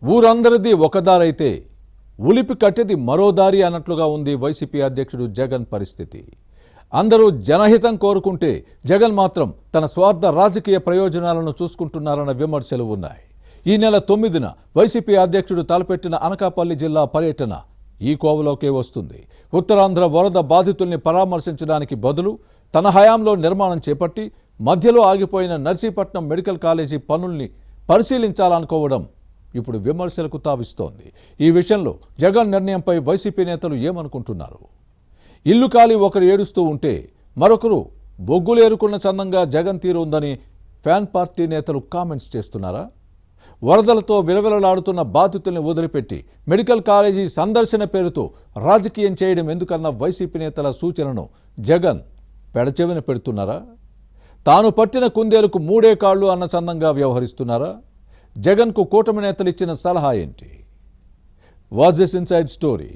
ఊరందరిది ఒక దారైతే ఉలిపి కట్టేది మరో దారి అన్నట్లుగా ఉంది వైసీపీ అధ్యక్షుడు జగన్ పరిస్థితి. అందరూ జనహితం కోరుకుంటే జగన్ మాత్రం తన స్వార్థ రాజకీయ ప్రయోజనాలను చూసుకుంటున్నారన్న విమర్శలు ఉన్నాయి. ఈ నెల 9న వైసీపీ అధ్యక్షుడు తలపెట్టిన అనకాపల్లి జిల్లా పర్యటన ఈ కోవలోకే వస్తుంది. ఉత్తరాంధ్ర వరద బాధితుల్ని పరామర్శించడానికి బదులు తన హయాంలో నిర్మాణం చేపట్టి మధ్యలో ఆగిపోయిన నర్సీపట్నం మెడికల్ కాలేజీ పనుల్ని పరిశీలించాలనుకోవడం ఇప్పుడు విమర్శలకు తావిస్తోంది. ఈ విషయంలో జగన్ నిర్ణయంపై వైసీపీ నేతలు ఏమనుకుంటున్నారు? ఇల్లు కాలి ఒకరు ఏడుస్తూ ఉంటే మరొకరు బొగ్గులేరుకున్న చందంగా జగన్ తీరు ఉందని ఫ్యాన్ పార్టీ నేతలు కామెంట్స్ చేస్తున్నారా? వరదలతో విలవిలలాడుతున్న బాధితుల్ని వదిలిపెట్టి మెడికల్ కాలేజీ సందర్శన పేరుతో రాజకీయం చేయడం ఎందుకన్న వైసీపీ నేతల సూచనను జగన్ పెడచెవిన పెడుతున్నారా? తాను పట్టిన కుందేలకు మూడే కాళ్ళు అన్న చందంగా వ్యవహరిస్తున్నారా? జగన్కు కూటమి నేతలు ఇచ్చిన సలహా ఏంటి? Watch this inside story.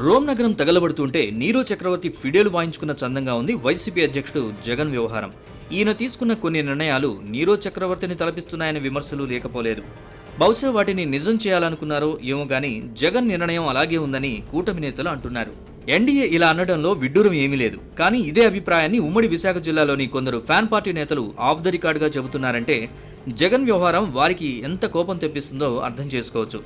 Rome నగరం తగలబడుతుంటే నీరో చక్రవర్తి ఫిడేలు వాయించుకున్న చందంగా ఉంది వైసీపీ అధ్యక్షుడు జగన్ వ్యవహారం. ఈయన తీసుకున్న కొన్ని నిర్ణయాలు నీరో చక్రవర్తిని తలపిస్తున్నాయనే విమర్శలు లేకపోలేదు. బహుశా వాటిని నిజం చేయాలనుకున్నారో ఏమో గానీ జగన్ నిర్ణయం అలాగే ఉందని కూటమి నేతలు అంటున్నారు. ఎన్డీఏ ఇలా అనడంలో విడ్డూరం ఏమీ లేదు. కానీ ఇదే అభిప్రాయాన్ని ఉమ్మడి విశాఖ జిల్లాలోని కొందరు ఫ్యాన్ పార్టీ నేతలు ఆఫ్ ద రికార్డుగా చెబుతున్నారంటే జగన్ వ్యవహారం వారికి ఎంత కోపం తెప్పిస్తుందో అర్థం చేసుకోవచ్చు.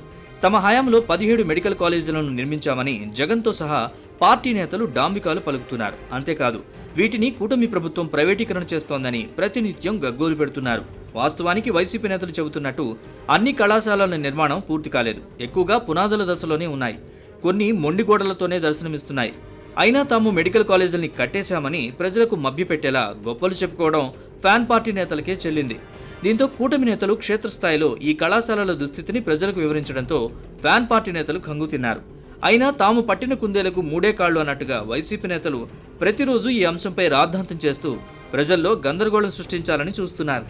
తమ హయాంలో 17 మెడికల్ కాలేజీలను నిర్మించామని జగన్తో సహా పార్టీ నేతలు డాంబికాలు పలుకుతున్నారు. అంతేకాదు వీటిని కూటమి ప్రభుత్వం ప్రైవేటీకరణ చేస్తోందని ప్రతినిత్యం గగ్గోలు పెడుతున్నారు. వాస్తవానికి వైసీపీ నేతలు చెబుతున్నట్టు అన్ని కళాశాలల నిర్మాణం పూర్తి కాలేదు. ఎక్కువగా పునాదుల దశలోనే ఉన్నాయి. కొన్ని మొండిగోడలతోనే దర్శనమిస్తున్నాయి. అయినా తాము మెడికల్ కాలేజీల్ని కట్టేశామని ప్రజలకు మభ్యపెట్టేలా గొప్పలు చెప్పుకోవడం ఫ్యాన్ పార్టీ నేతలకే చెల్లింది. దీంతో కూటమి నేతలు క్షేత్రస్థాయిలో ఈ కళాశాలల దుస్థితిని ప్రజలకు వివరించడంతో ఫ్యాన్ పార్టీ నేతలు కంగు తిన్నారు. అయినా తాము పట్టిన కుందేలకు మూడే కాళ్లు అన్నట్టుగా వైసీపీ నేతలు ప్రతిరోజు ఈ అంశంపై రాద్ధాంతం చేస్తూ ప్రజల్లో గందరగోళం సృష్టించాలని చూస్తున్నారు.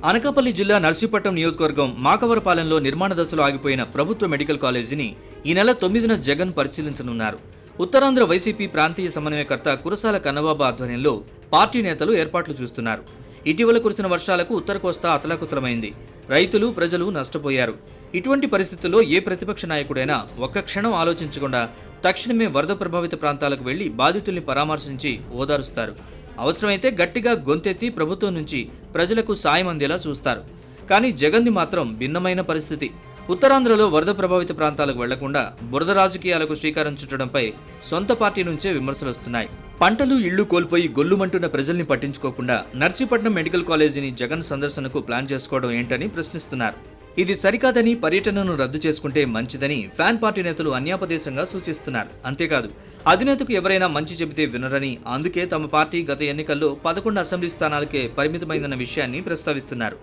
అనకాపల్లి జిల్లా నర్సీపట్నం నియోజకవర్గం మాకవరపాలెంలో నిర్మాణ దశలో ఆగిపోయిన ప్రభుత్వ మెడికల్ కాలేజీని ఈ నెల 9న జగన్ పరిశీలించనున్నారు. ఉత్తరాంధ్ర వైసీపీ ప్రాంతీయ సమన్వయకర్త కురసాల కన్నబాబు ఆధ్వర్యంలో పార్టీ నేతలు ఏర్పాట్లు చూస్తున్నారు. ఇటీవల కురిసిన వర్షాలకు ఉత్తర కోస్తా అతలాకుతలమైంది. రైతులు, ప్రజలు నష్టపోయారు. ఇటువంటి పరిస్థితుల్లో ఏ ప్రతిపక్ష నాయకుడైనా ఒక్క క్షణం ఆలోచించకుండా తక్షణమే వరద ప్రభావిత ప్రాంతాలకు వెళ్లి బాధితుల్ని పరామర్శించి ఓదారుస్తారు. అవసరమైతే గట్టిగా గొంతెత్తి ప్రభుత్వం నుంచి ప్రజలకు సాయం అందేలా చూస్తారు. కానీ జగన్ది మాత్రం భిన్నమైన పరిస్థితి. ఉత్తరాంధ్రలో వరద ప్రభావిత ప్రాంతాలకు వెళ్లకుండా బురద రాజకీయాలకు శ్రీకారం చుట్టడంపై సొంత పార్టీ నుంచే విమర్శలు వస్తున్నాయి. పంటలు, ఇళ్లు కోల్పోయి గొల్లుమంటున్న ప్రజల్ని పట్టించుకోకుండా నర్సీపట్నం మెడికల్ కాలేజీని జగన్ సందర్శనకు ప్లాన్ చేసుకోవడం ఏంటని ప్రశ్నిస్తున్నారు. ఇది సరికాదని, పర్యటనను రద్దు చేసుకుంటే మంచిదని ఫ్యాన్ పార్టీ నేతలు అన్యాపదేశంగా సూచిస్తున్నారు. అంతేకాదు అధినేతకు ఎవరైనా మంచి చెబితే వినరని, అందుకే తమ పార్టీ గత ఎన్నికల్లో 11 అసెంబ్లీ స్థానాలకే పరిమితమైందన్న విషయాన్ని ప్రస్తావిస్తున్నారు.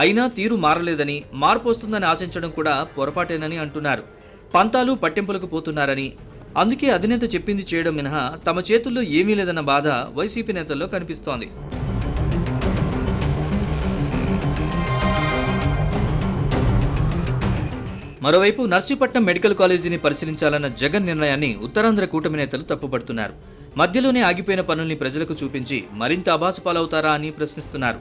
అయినా తీరు మారలేదని, మార్పు వస్తుందని ఆశించడం కూడా పొరపాటేనని అంటున్నారు. పంతాలు పట్టింపులకు పోతున్నారని, అందుకే అధినేత చెప్పింది చేయడం మినహా తమ చేతుల్లో ఏమీ లేదన్న బాధ వైసీపీ నేతల్లో కనిపిస్తోంది. మరోవైపు నర్సీపట్నం మెడికల్ కాలేజీని పరిశీలించాలన్న జగన్ నిర్ణయాన్ని ఉత్తరాంధ్ర కూటమి నేతలు తప్పుపడుతున్నారు. మధ్యలోనే ఆగిపోయిన పనుల్ని ప్రజలకు చూపించి మరింత అబాసుపాలవుతారా అని ప్రశ్నిస్తున్నారు.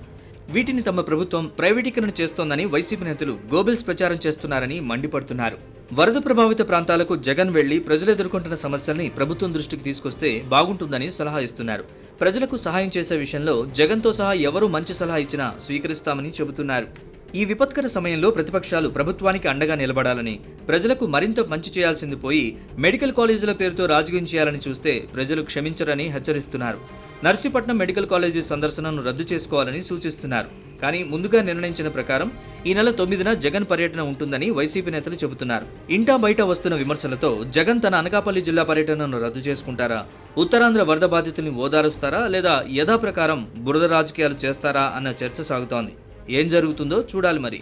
వీటిని తమ ప్రభుత్వం ప్రైవేటీకరణ చేస్తోందని వైసీపీ నేతలు గోబెల్స్ ప్రచారం చేస్తున్నారని మండిపడుతున్నారు. వరద ప్రభావిత ప్రాంతాలకు జగన్ వెళ్లి ప్రజలు ఎదుర్కొంటున్న సమస్యల్ని ప్రభుత్వం దృష్టికి తీసుకొస్తే బాగుంటుందని సలహా ఇస్తున్నారు. ప్రజలకు సహాయం చేసే విషయంలో జగన్తో సహా ఎవరు మంచి సలహా ఇచ్చినా స్వీకరిస్తామని చెబుతున్నారు. ఈ విపత్కర సమయంలో ప్రతిపక్షాలు ప్రభుత్వానికి అండగా నిలబడాలని, ప్రజలకు మరింత మంచి చేయాల్సింది పోయి మెడికల్ కాలేజీల పేరుతో రాజకీయం చేయాలని చూస్తే ప్రజలు క్షమించరని హెచ్చరిస్తున్నారు. నర్సీపట్నం మెడికల్ కాలేజీ సందర్శనను రద్దు చేసుకోవాలని సూచిస్తున్నారు. కానీ ముందుగా నిర్ణయించిన ప్రకారం ఈ నెల 9న జగన్ పర్యటన ఉంటుందని వైసీపీ నేతలు చెబుతున్నారు. ఇంటా బయట వస్తున్న విమర్శలతో జగన్ తన అనకాపల్లి జిల్లా పర్యటనను రద్దు చేసుకుంటారా, ఉత్తరాంధ్ర వరద బాధితుల్ని ఓదారుస్తారా, లేదా యథాప్రకారం బురద రాజకీయాలు చేస్తారా అన్న చర్చ సాగుతోంది. ఏం జరుగుతుందో చూడాలి మరి.